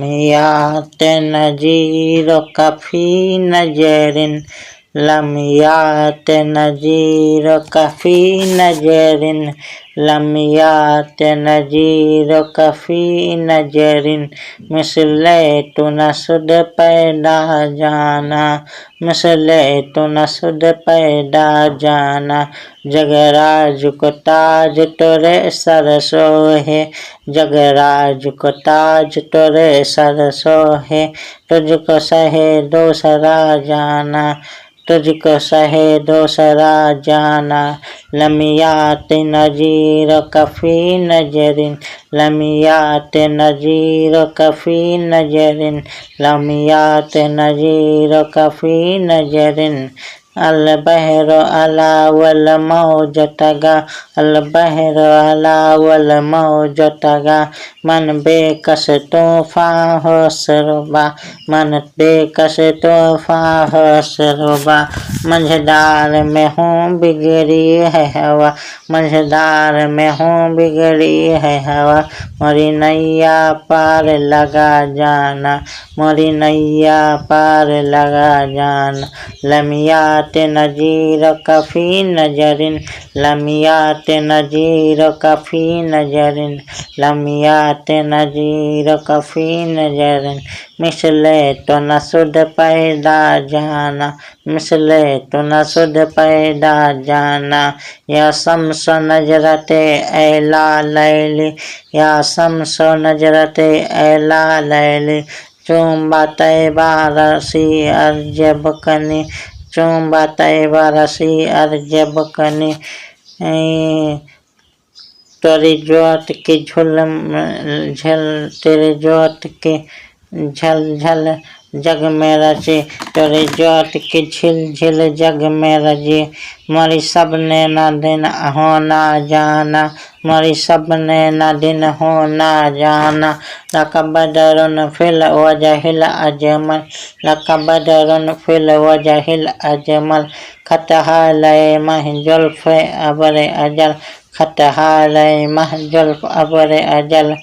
लमियात नजीर कफ़ी नजरिन लमियात नजीर कफ़ी नजरिन लमियात नजीर कफ़ी नजरिन मिसले तो न सुध पैदा जाना मिसले तो न सुध पैदा जाना जगराज को ताज तोरे सर सोहे जगराज को ताज तोरे सर सोहे तुझको सहे दूसरा जाना तुझको सहे दूसरा जाना लमियात नजीर कफ़ी नजरिन लमियात नजीर कफ़ी नजरिन लमियात नजीर कफ़ी नजरिन अल बहर अला वल मौज तगा अल बहर अला वल मौज तगा मन बेकस तूफा हो सरबा मन बेकस तूफा हो सरबा मंझदार में हूँ बिगड़ी है हवा मंझदार में हूँ बिगड़ी है हवा मोरी नैया पार लगा जाना मोरी नैया पार लगा जाना लमियात नजीर कफ़ी नजरिन लमियात नजीर कफ़ी नजरिन लमियात नजीर कफ़ी नजरिन मिसले तो न सुध पैदा जाना मिसले तो न सुध पैदा जाना या शम्स नजरते ऐला लैली या शम्स नजरते ऐला लैली चुम्बा तैबा रसी अर्जब कनी चुम्बा तैबा रसी अर्जब कनी तेरी ज्योत की झल तेरे ज्योत की झल झल जग में रचे तेरे ज्योत की झिल झिल जग में रजे मोरी सबने न दिन होना जाना मोरी सबने न दिन होना जाना लक बदरुन फिल वजहिल अजमल लक बदरुन फिल वजहिल अजमल खतहालय महजुल्फ अबर अजल खतहालय महजुल्फ अबर अजल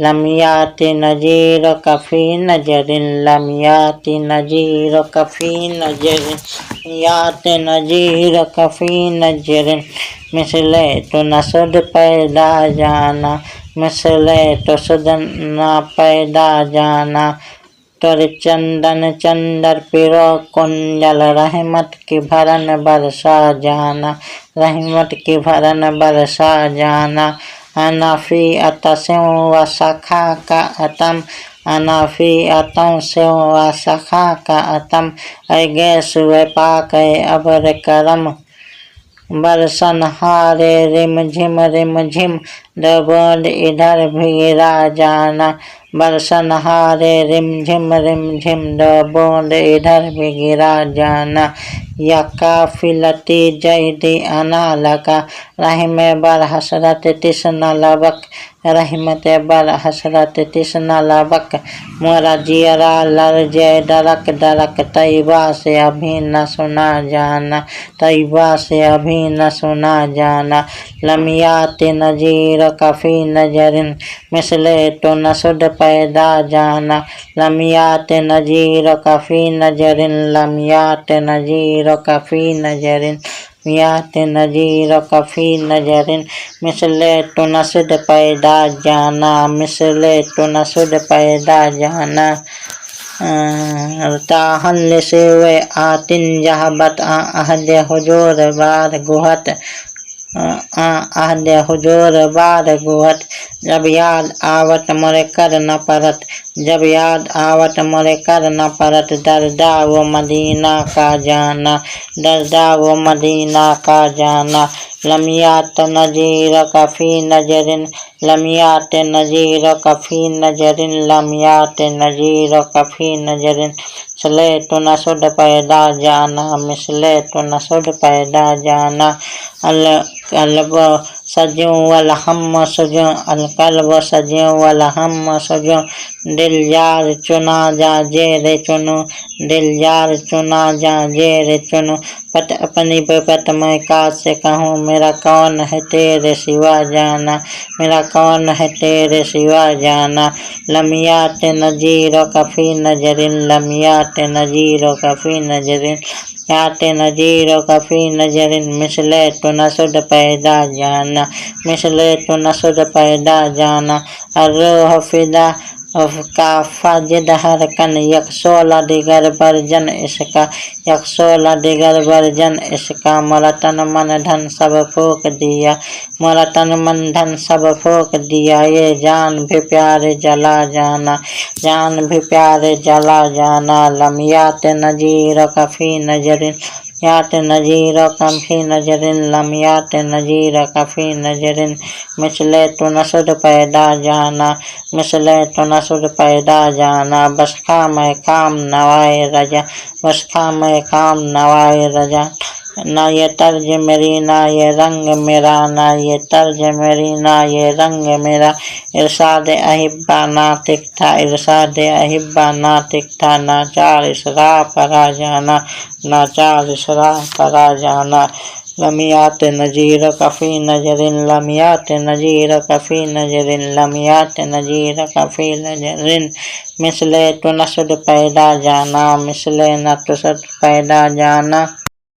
लमियात नजीर कफ़ी नजरिन लमियात नजीर कफ़ी नजरिन लमियात नजीर कफ़ी नजरिन मिसले तो न सुध पैदा जाना मिसले तो सुध न पैदा जाना तोर चंदन चंदर पिरो कुंजल रहमत की भरन बरसा जाना रहमत की भरन बरसा जाना अनाफी अतस्यों व सखा का अतम अनाफी अतों से व सखा का अतम ऐगे सुए पाक अबर करम बरसन हारे रिम झिम दबोद इधर भी जाना बरसन हारे रिम झिम दबोद इधर भी गिरा जाना या काफिलती जैदी अना लका रहमे बर हसरत तिसना लबक रहमत बर हसरत तिसना लबक मोरा जियरा लरजे डरक डरक तैबा से अभी न सुना जाना तैबा से अभी न सुना जाना लमियात नजीर कफ़ी नजरिन मिसले तो न सुध पैदा जाना लमियात नजीर कफ़ी नजरिन लमियात नजीर कफ़ी नजरिन लमियात नजीर कफ़ी नजरिन मिसले तो न सुध पैदा जाना मिसले तो न सुध पैदा जाना ताहल से वे आतिन जहबत अहद हुजूर बार गुहत अहद हुजूर बार गुहत जब याद आवत मोरे कर न परत जब याद आवत मोरे कर न परत दर्दा वो मदीना का जाना दर्दा वो मदीना का जाना लमियात नजीर कफ़ी नजरिन लमियात नजीर कफ़ी नजरिन लमियात नजीर कफ़ी नजरिन मिसले तो न सुध पैदा जाना मिसले तो न सुध पैदा जाना सजूं वल हम सजूं अलकल्ब सजूं वल हम सजूं दिल यार चुना जा जेरे चुनो दिल यार चुना जा जेरे चुनो पट अपनी बेपत मैं कासे कहूँ मेरा कौन है तेरे सिवा जाना मेरा कौन है तेरे सिवा जाना लमियात नजीर कफ़ी नजरिन लमियात नजीर कफ़ी नजरिन याते नजीर कफ़ी नजरिन मिसले तो नसुद पैदा जाना मिसले तो नसुद पैदा जाना अर्रोह फिदा काफ़ा जिद हर कन यकसोला दिगर बरजन इसका यकसोला दिगर बरजन इसका मोरा तन मन धन सब फूक दिया मोरा तन मन धन सब फूक दिया ये जान भी प्यारे जला जाना जान भी प्यारे जला जाना लमियात नजीर कफ़ी नजरिन यात नजीर कफ़ी नजरिन लमियात नजीर कफ़ी नजरिन मिसले तो नसुद पैदा जाना मिसले तो नसुद पैदा जाना बस खाम काम नवाए रजा बस खाम काम नवाए रजा ना ये तर्ज मेरी ना ये रंग मेरा ना ये तर्ज मेरी ना ये रंग मेरा इरशाद अहिब्बा नातिक था इरशाद अहिब्बा नातिक था नाचार इसरा परा जाना नाचार इसरा परा जाना लमियात नजीर कफ़ी नजरिन लमियात नजीर कफ़ी नजरिन लमियात नजीर कफ़ी नजरिन मिसले तो नसुद पैदा जाना मिसले न तुसद पैदा जाना